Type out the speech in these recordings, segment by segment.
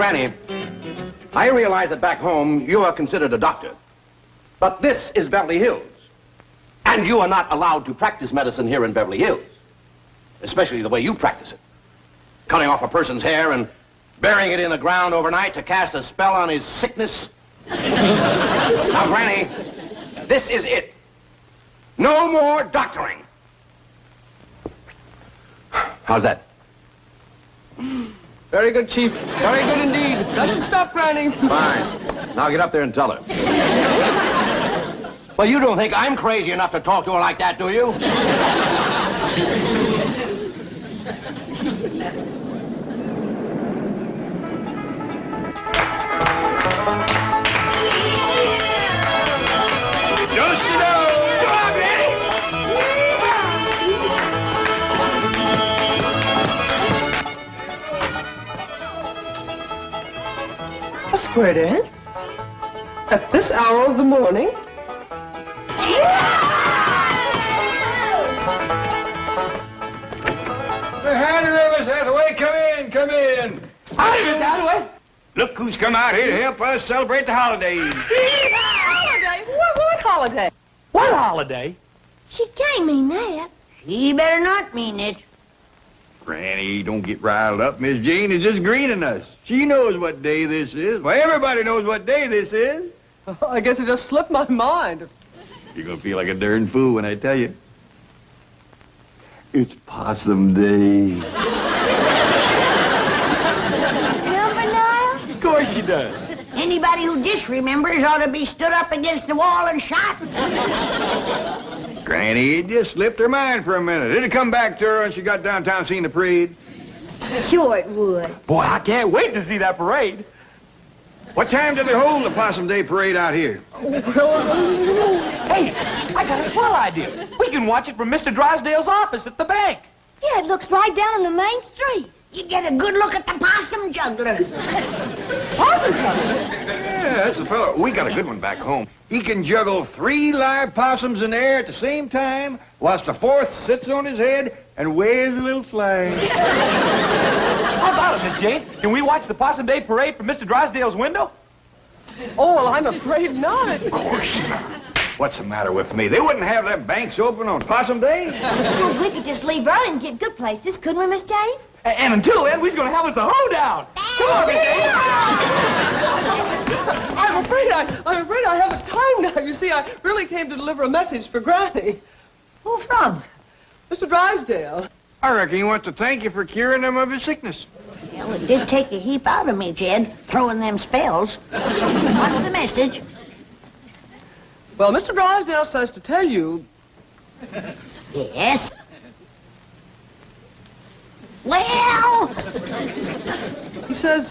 Granny, I realize that back home you are considered a doctor. But this is Beverly Hills. And you are not allowed to practice medicine here in Beverly Hills. Especially the way you practice it. Cutting off a person's hair and burying it in the ground overnight to cast a spell on his sickness. Now, Granny, this is it. No more doctoring. How's that? Very good, Chief. Very good indeed. That should stop, Granny. Fine. Now get up there and tell her. Well, you don't think I'm crazy enough to talk to her like that, do you? A square dance? At this hour of the morning? Howdy there, Miss Hathaway. Come in. Howdy, Miss Hathaway. Look who's come out here to help us celebrate the holidays. Holiday? What holiday? What holiday? She can't mean that. She better not mean it. Granny, don't get riled up. Miss Jane is just greening us. She knows what day this is. Well, everybody knows what day this is. Oh, I guess it just slipped my mind. You're going to feel like a darn fool when I tell you. It's Possum Day. Remember, Niall? Of course she does. Anybody who disremembers ought to be stood up against the wall and shot. Granny, it just slipped her mind for a minute. It'd come back to her when she got downtown seeing the parade. Sure it would. Boy, I can't wait to see that parade. What time do they hold the Possum Day parade out here? Hey, I got a swell idea. We can watch it from Mr. Drysdale's office at the bank. Yeah, it looks right down on the main street. You get a good look at the possum juggler. Possum juggler? Yeah, that's the fellow. We got a good one back home. He can juggle 3 live possums in the air at the same time, whilst the 4th sits on his head and waves a little flag. How about it, Miss Jane? Can we watch the Possum Day parade from Mr. Drysdale's window? Oh, well, I'm afraid not. Of course not. What's the matter with me? They wouldn't have their banks open on Possum Day. Well, we could just leave early and get good places, couldn't we, Miss Jane? And until then, we're going to have us a hoedown. Come on, Miss Jane. I'm afraid I haven't time now. You see, I really came to deliver a message for Granny. Who from? Mr. Drysdale. I reckon he wants to thank you for curing him of his sickness. Well, it did take a heap out of me, Jed, throwing them spells. What's the message? Well, Mr. Drysdale says to tell you... Yes? Well... He says,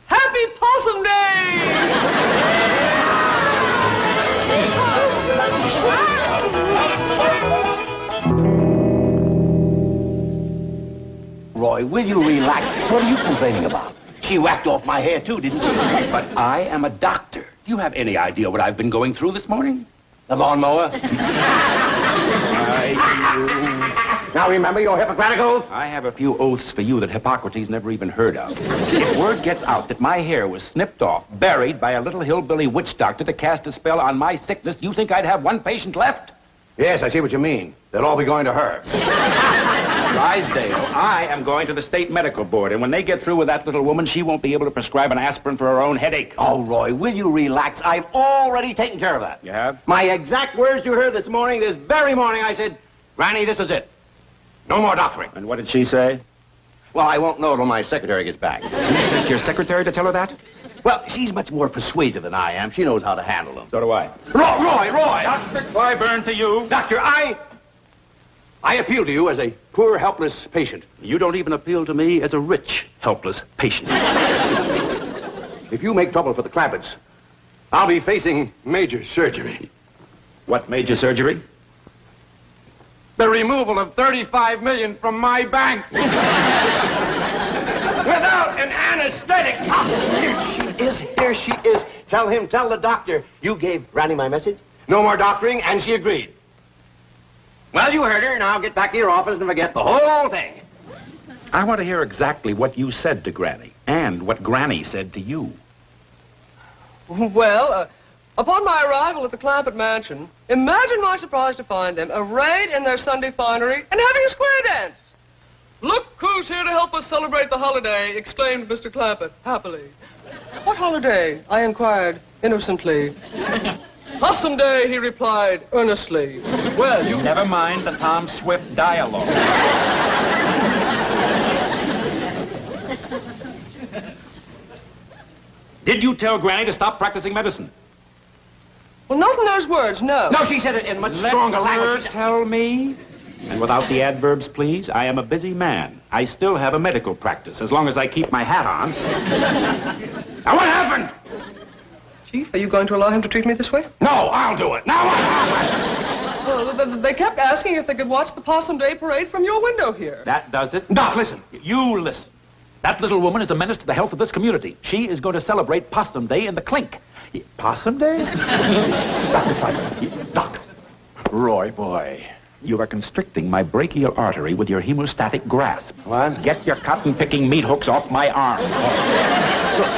Happy Possum Day! Roy, will you relax? What are you complaining about? She whacked off my hair, too, didn't she? But I am a doctor. Do you have any idea what I've been going through this morning? The lawnmower? Now remember your Hippocratic oath? I have a few oaths for you that Hippocrates never even heard of. If word gets out that my hair was snipped off, buried by a little hillbilly witch doctor to cast a spell on my sickness, do you think I'd have one patient left? Yes, I see what you mean. They'll all be going to her. Drysdale, I am going to the state medical board, and when they get through with that little woman, she won't be able to prescribe an aspirin for her own headache. Oh, Roy, will you relax? I've already taken care of that. You have? My exact words you heard this morning, this very morning, I said, Granny, this is it. No more doctoring. And what did she say? Well, I won't know till my secretary gets back. You sent your secretary to tell her that? Well, she's much more persuasive than I am. She knows how to handle them. So do I. Roy! Dr. Clyburn to you. Doctor, I appeal to you as a poor, helpless patient. You don't even appeal to me as a rich, helpless patient. If you make trouble for the Clampetts, I'll be facing major surgery. What major surgery? The removal of $35 million from my bank. Without an anesthetic. Here she is. Tell the doctor you gave Granny my message. No more doctoring, and she agreed. Well, you heard her. Now get back to your office and forget the whole thing. I want to hear exactly what you said to Granny. And what Granny said to you. Well, upon my arrival at the Clampett mansion, imagine my surprise to find them arrayed in their Sunday finery and having a square dance. "Look who's here to help us celebrate the holiday," exclaimed Mr. Clampett, happily. "What holiday?" I inquired, innocently. "Possum Day," he replied, earnestly. "Well, you..." Never mind the Tom Swift dialogue. Did you tell Granny to stop practicing medicine? Well, not in those words, no. No, she said it in much stronger language. Let her tell me. And without the adverbs, please. I am a busy man. I still have a medical practice, as long as I keep my hat on. Now, what happened? Chief, are you going to allow him to treat me this way? No, I'll do it. Now, what happened? Well, they kept asking if they could watch the Possum Day parade from your window here. That does it. Doc, listen. You listen. That little woman is a menace to the health of this community. She is going to celebrate Possum Day in the clink. Possum Day? Dr. Pfeiffer. Doc. Roy, boy. You are constricting my brachial artery with your hemostatic grasp. What? Get your cotton-picking meat hooks off my arm. Look,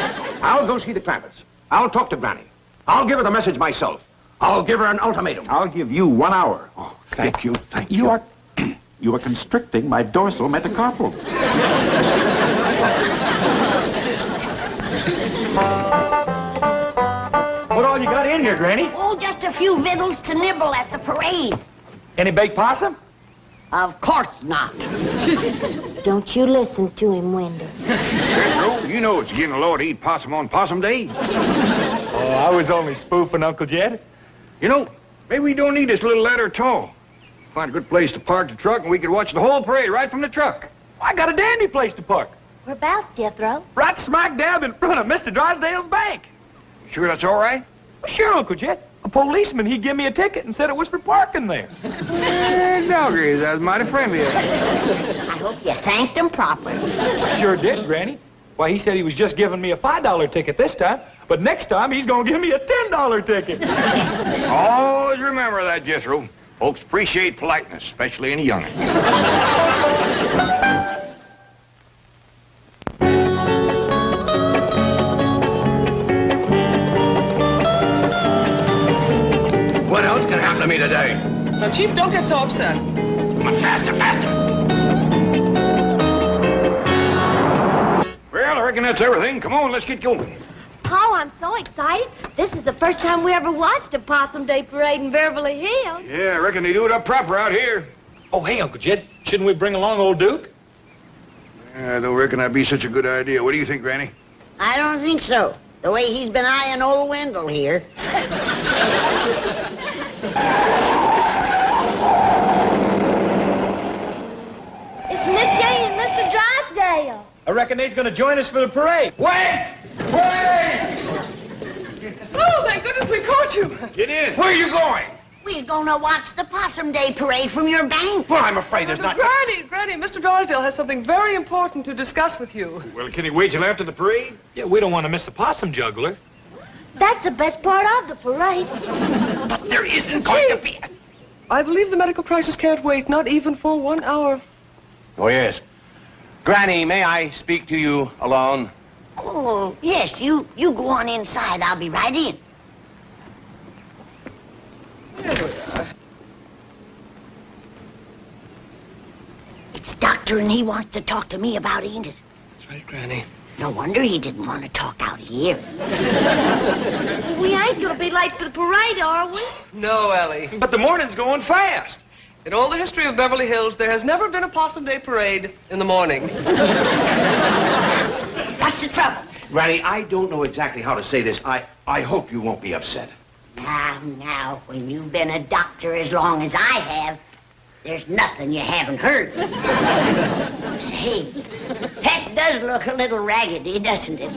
I'll go see the Clampetts. I'll talk to Granny. I'll give her the message myself. I'll give her an ultimatum. I'll give you 1 hour. Oh, thank you. Thank you. You are constricting my dorsal metacarpals. What all you got in here, Granny? Oh, just a few victuals to nibble at the parade. Any baked possum? Of course not. Don't you listen to him, Wendell. Jethro, you know it's getting low to eat possum on Possum Day. Oh, I was only spoofing, Uncle Jed. You know, maybe we don't need this little ladder at all. Find a good place to park the truck and we could watch the whole parade right from the truck. I got a dandy place to park. Whereabouts, Jethro? Right smack dab in front of Mr. Drysdale's bank. You sure that's all right? Well, sure, Uncle Jed. A policeman, he gave me a ticket and said it was for parking there. Doggies, that was mighty friendly of you. I hope you thanked him properly. Sure did, Granny. Why, he said he was just giving me a $5 ticket this time, but next time he's going to give me a $10 ticket. Always remember that, Jethro. Folks appreciate politeness, especially in a young'un. What else can happen to me today? Now, Chief, don't get so upset. Come on, faster, faster. Well, I reckon that's everything. Come on, let's get going. Oh, I'm so excited. This is the first time we ever watched a Possum Day parade in Beverly Hills. Yeah, I reckon they do it up proper out here. Oh, hey, Uncle Jed, shouldn't we bring along old Duke? I don't reckon that'd be such a good idea. What do you think, Granny? I don't think so. The way he's been eyeing old Wendell here. It's Miss Jane and Mr. Drysdale. I reckon he's going to join us for the parade. Wait! Wait! Oh, thank goodness we caught you. Get in. Where are you going? We're gonna watch the Possum Day parade from your bank. Well, I'm afraid there's not... Granny, Mr. Drysdale has something very important to discuss with you. Well, can he wait till after the parade? Yeah, we don't want to miss the possum juggler. That's the best part of the parade. But there isn't going to be... I believe the medical crisis can't wait, not even for 1 hour. Oh, yes. Granny, may I speak to you alone? Oh, yes, you go on inside. I'll be right in. Here we are. It's Doctor, and he wants to talk to me about it, ain't it? That's right, Granny. No wonder he didn't want to talk out here. We ain't gonna be late for the parade, are we? No, Ellie. But the morning's going fast. In all the history of Beverly Hills, there has never been a Possum Day parade in the morning. What's the trouble? Granny, I don't know exactly how to say this. I hope you won't be upset. Now, when you've been a doctor as long as I have, there's nothing you haven't heard. Say, that does look a little raggedy, doesn't it?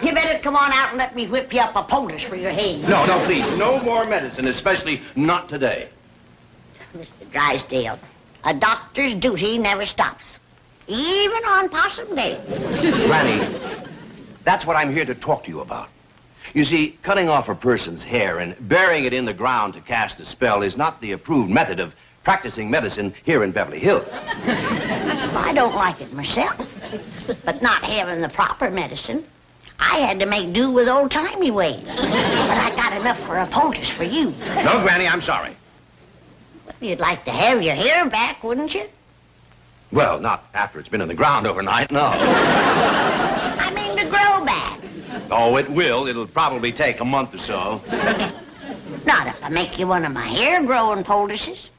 You better come on out and let me whip you up a poultice for your head. No, please. No more medicine, especially not today. Mr. Drysdale, a doctor's duty never stops, even on Possum Day. Granny, that's what I'm here to talk to you about. You see, cutting off a person's hair and burying it in the ground to cast a spell is not the approved method of practicing medicine here in Beverly Hills. I don't like it myself. But not having the proper medicine, I had to make do with old-timey ways. But I got enough for a poultice for you. No, Granny, I'm sorry. Well, you'd like to have your hair back, wouldn't you? Well, not after it's been in the ground overnight, no. I mean to grow back. Oh, it will. It'll probably take a month or so. Not if I make you one of my hair-growing poultices.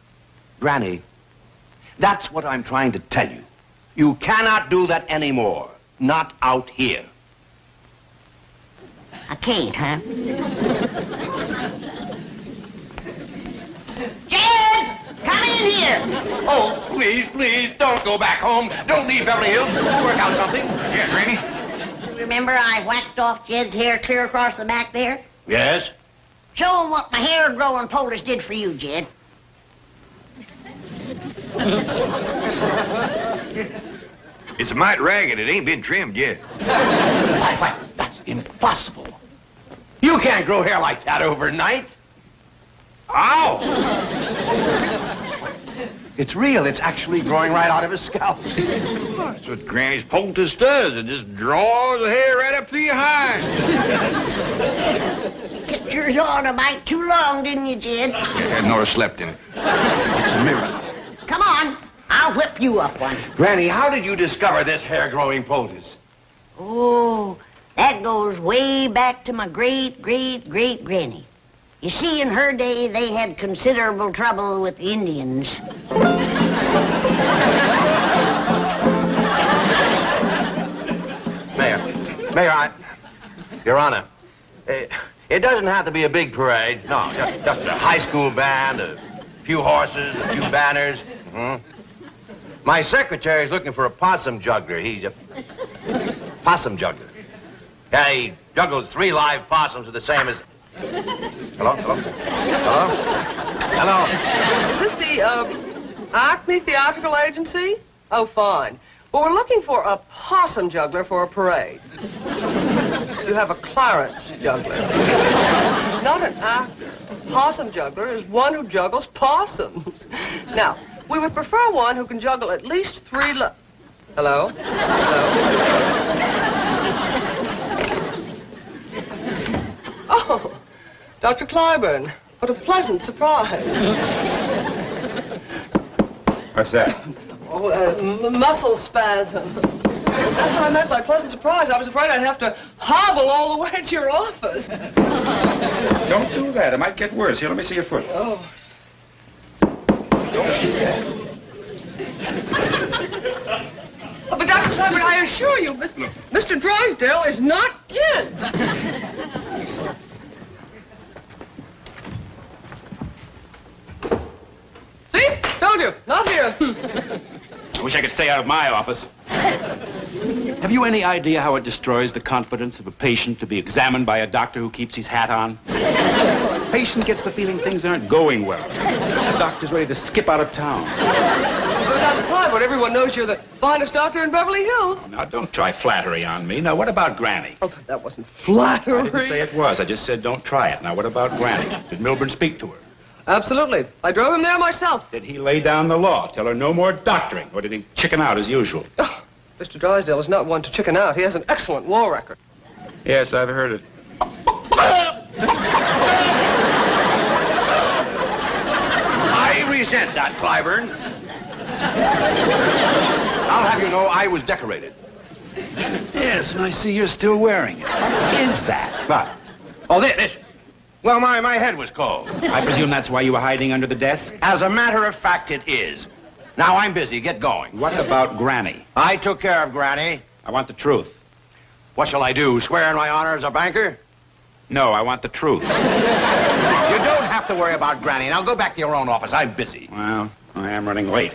Granny, that's what I'm trying to tell you. You cannot do that anymore. Not out here. I can't, huh? Jed! Come in here! Oh, please, don't go back home. Don't leave Beverly Hills. We'll work out something. Yeah, Granny? Remember I whacked off Jed's hair clear across the back there? Yes? Show him what my hair-growing poultice did for you, Jed. It's a mite ragged. It ain't been trimmed yet. Why, that's impossible. You can't grow hair like that overnight. Ow! It's real. It's actually growing right out of his scalp. That's what Granny's poultice does. It just draws the hair right up to your hind. Kept yours on a mite too long, didn't you, Jed? Yeah, Nora slept in it. It's a miracle. Come on. I'll whip you up one. Granny, how did you discover this hair-growing poultice? Oh, that goes way back to my great-great-great-granny. You see, in her day, they had considerable trouble with the Indians. Mayor, Your Honor, it doesn't have to be a big parade. No, just a high school band, a few horses, a few banners. Mm-hmm. My secretary's looking for a possum juggler. He's a possum juggler. Yeah, he juggles 3 live possums with the same as... Hello? Is this the, Acme Theatrical Agency? Oh, fine. Well, we're looking for a possum juggler for a parade. You have a Clarence juggler. Not an actor. A possum juggler is one who juggles possums. Now, we would prefer one who can juggle at least 3 Hello? Oh, Dr. Clyburn, what a pleasant surprise. What's that? Oh, muscle spasm. That's what I meant by pleasant surprise. I was afraid I'd have to hobble all the way to your office. Don't do that. It might get worse. Here, let me see your foot. Oh. Don't do that. Oh, but Dr. Clyburn, I assure you, Mr. Drysdale is not in. See? Told you. Not here. I wish I could stay out of my office. Have you any idea how it destroys the confidence of a patient to be examined by a doctor who keeps his hat on? The patient gets the feeling things aren't going well. The doctor's ready to skip out of town. But Dr. Clyburn, everyone knows you're the finest doctor in Beverly Hills. Now, don't try flattery on me. Now, what about Granny? Oh, that wasn't flattery. I didn't say it was. I just said don't try it. Now, what about Granny? Did Milburn speak to her? Absolutely. I drove him there myself. Did he lay down the law, tell her no more doctoring, or did he chicken out as usual? Oh, Mr. Drysdale is not one to chicken out. He has an excellent law record. Yes, I've heard it. I resent that, Clyburn. I'll have you know I was decorated. Yes, and I see you're still wearing it. What is that? What? Oh, this. Well, my head was cold. I presume that's why you were hiding under the desk? As a matter of fact, it is. Now, I'm busy. Get going. What about Granny? I took care of Granny. I want the truth. What shall I do, swear in my honor as a banker? No, I want the truth. You don't have to worry about Granny. Now, go back to your own office. I'm busy. Well, I am running late.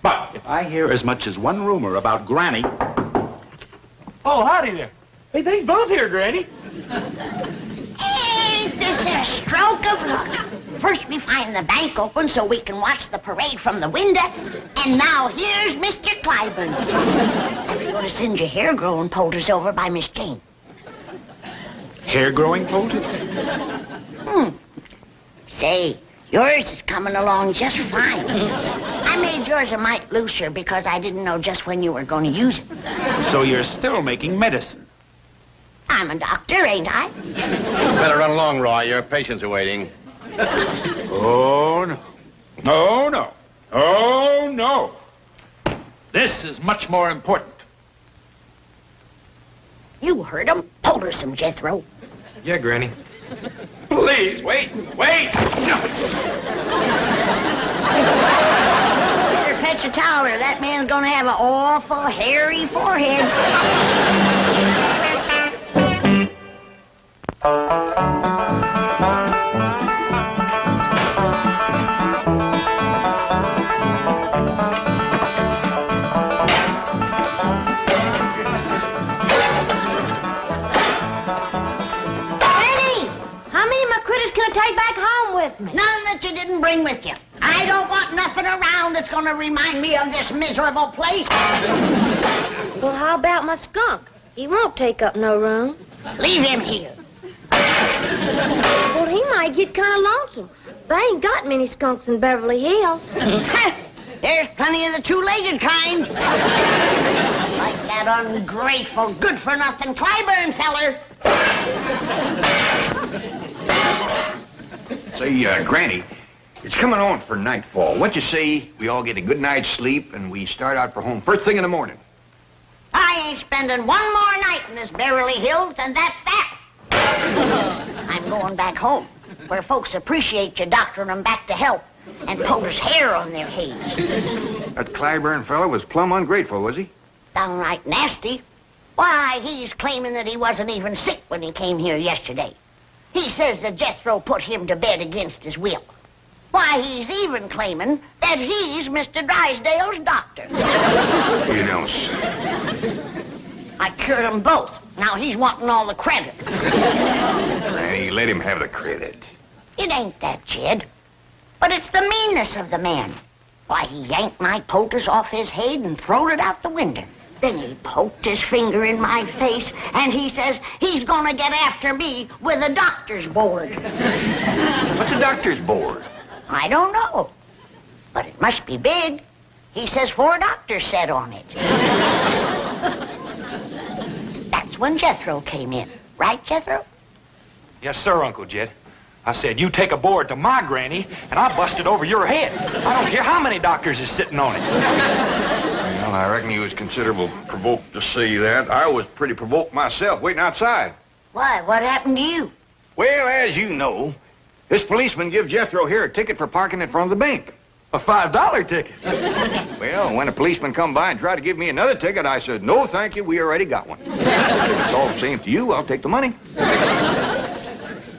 But if I hear as much as one rumor about Granny... Oh, howdy there. Hey, they's both here, Granny. Ain't this a stroke of luck? First we find the bank open so we can watch the parade from the window, and now here's Mr. Clyburn. I'm going to send your hair-growing poultice over by Miss Jane. Hair-growing poultice? Say, yours is coming along just fine. I I made yours a mite looser because I didn't know just when you were going to use it. So you're still making medicine. I'm a doctor, ain't I? Better run along, Roy. Your patients are waiting. Oh, no. Oh, no. Oh, no. This is much more important. You heard him. Poultice some, Jethro. Yeah, Granny. Please, wait. No. Better fetch a towel or that man's gonna have an awful hairy forehead. Take back home with me. None that you didn't bring with you. I don't want nothing around that's going to remind me of this miserable place. Well, how about my skunk? He won't take up no room. Leave him here. Well, he might get kind of lonesome. They ain't got many skunks in Beverly Hills. There's plenty of the two-legged kind. Like that ungrateful, good-for-nothing Clyburn feller. Say, Granny, it's coming on for nightfall. What you say we all get a good night's sleep and we start out for home first thing in the morning? I ain't spending one more night in this Beverly Hills, and that's that. I'm going back home, where folks appreciate you doctoring them back to health and poultice hair on their heads. That Clyburn fellow was plumb ungrateful, was he? Downright nasty. Why, he's claiming that he wasn't even sick when he came here yesterday. He says that Jethro put him to bed against his will. Why, he's even claiming that he's Mr. Drysdale's doctor. You don't say. I cured them both. Now he's wanting all the credit. Granny, let him have the credit. It ain't that, Jed. But it's the meanness of the man. Why, he yanked my poultice off his head and throwed it out the window. Then he poked his finger in my face, and he says he's gonna get after me with a doctor's board. What's a doctor's board? I don't know. But it must be big. He says 4 doctors sat on it. That's when Jethro came in. Right, Jethro? Yes, sir, Uncle Jed. I said, you take a board to my granny, and I'll bust it over your head. I don't care how many doctors is sitting on it. Well, I reckon he was considerable provoked to see that. I was pretty provoked myself waiting outside. Why, what happened to you? Well, as you know, this policeman give Jethro here a ticket for parking in front of the bank. A $5 ticket. Well, when a policeman come by and tried to give me another ticket, I said, no, thank you, we already got one. It's all the same to you, I'll take the money.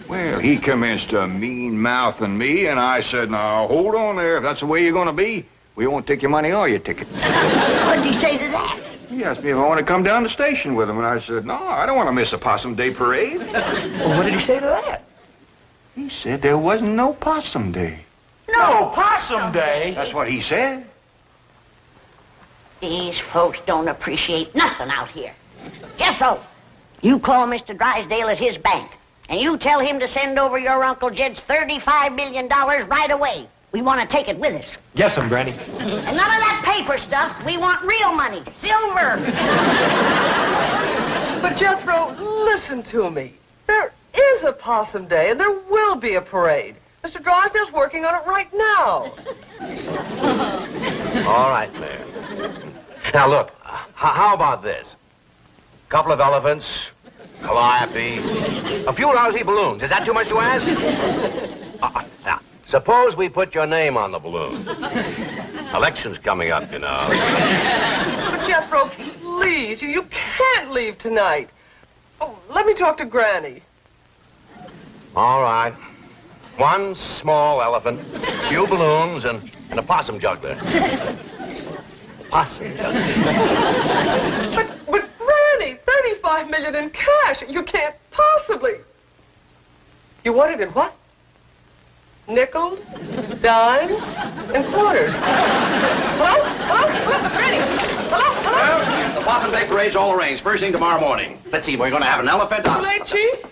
Well, he commenced to mean-mouthing me, and I said, now, hold on there. If that's the way you're going to be, we won't take your money or your ticket. What did he say to that? He asked me if I want to come down to the station with him, and I said, no, I don't want to miss a Possum Day parade. Well, what did he say to that? He said there wasn't no Possum Day. No Possum Day? That's what he said. These folks don't appreciate nothing out here. Jethro, you call Mr. Drysdale at his bank, and you tell him to send over your Uncle Jed's $35 million right away. We want to take it with us. Yes, Granny. And none of that paper stuff. We want real money. Silver. But, Jethro, listen to me. There is a Possum Day, and there will be a parade. Mr. Drysdale's working on it right now. All right, Mayor. Now, look, how about this? A couple of elephants, calliope, a few lousy balloons. Is that too much to ask? Now, suppose we put your name on the balloon. Election's coming up, you know. But, Jethro, please, you can't leave tonight. Oh, let me talk to Granny. All right. One small elephant, few balloons, and a possum juggler. Possum juggler. But, Granny, $35 million in cash. You can't possibly. You want it in what? Nickels, dimes, and quarters. Hello? Hello? Hello? Granny? Hello? Hello? Well, the Possum Day parade's all arranged. First thing tomorrow morning. Let's see, we're going to have an elephant. Too late, Chief.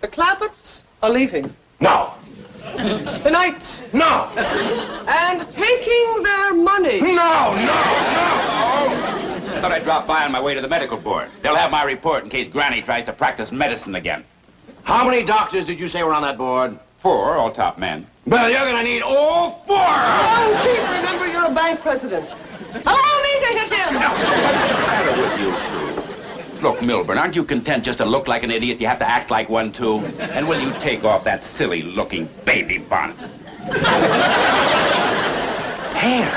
The Clampetts are leaving. No. Tonight. No! And taking their money. No! I thought I'd drop by on my way to the medical board. They'll have my report in case Granny tries to practice medicine again. How many doctors did you say were on that board? 4, all top men. Well, you're gonna need all 4! Oh, Chief, remember you're a bank president. Allow me to hit him! What's the matter with you two? Look, Milburn, aren't you content just to look like an idiot? You have to act like one, too. And will you take off that silly-looking baby bonnet? Hair.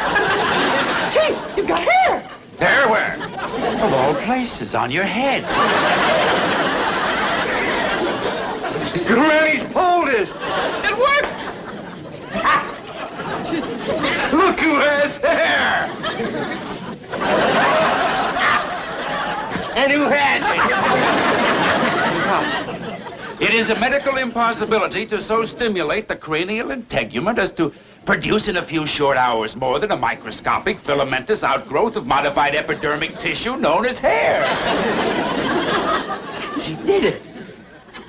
Chief, you've got hair. Hair where? Of all places, on your head. Granny's poultice! It works. Look who has hair! And who has it? It is a medical impossibility to so stimulate the cranial integument as to produce in a few short hours more than a microscopic filamentous outgrowth of modified epidermic tissue known as hair. She did it.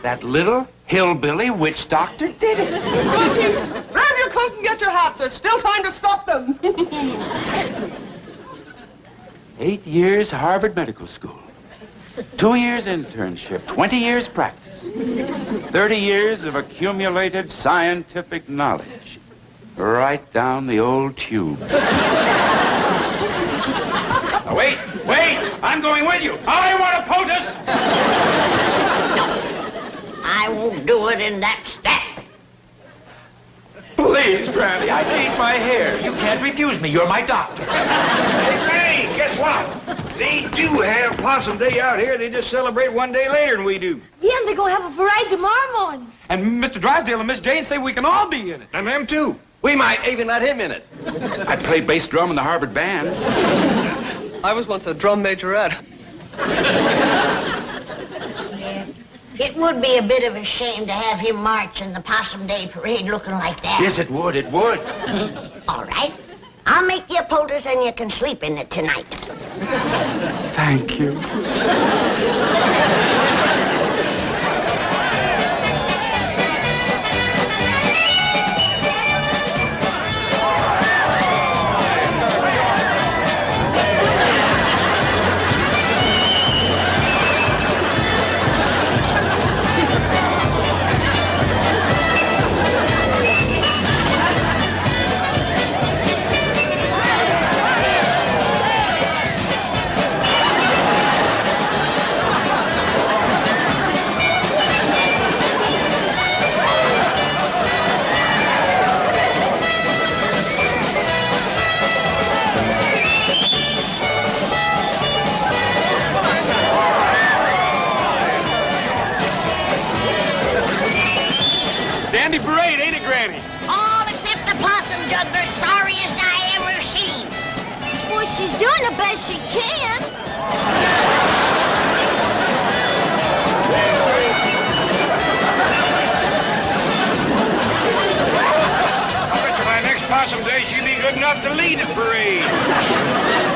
That little hillbilly witch doctor did it. Well, Chief, grab your coat and get your hat. There's still time to stop them. 8 years Harvard Medical School. 2 years internship, 20 years practice, 30 years of accumulated scientific knowledge. Right down the old tube. Oh, wait! I'm going with you. I want a poultice! I won't do it in that step. Please, Granny, I need my hair. You can't refuse me. You're my doctor. Hey, Granny, guess what? They do have Possum Day out here. They just celebrate one day later than we do. Yeah, and they're going to have a parade tomorrow morning. And Mr. Drysdale and Miss Jane say we can all be in it. And them too. We might even let him in it. I play bass drum in the Harvard band. I was once a drum majorette. It would be a bit of a shame to have him march in the Possum Day parade looking like that. Yes, it would. All right. I'll make you a poultice and you can sleep in it tonight. Thank you. Dandy parade, ain't it, Granny? All except the possum juggler, sorriest I ever seen. Well, she's doing the best she can. I bet you by next Possum Day she'll be good enough to lead the parade.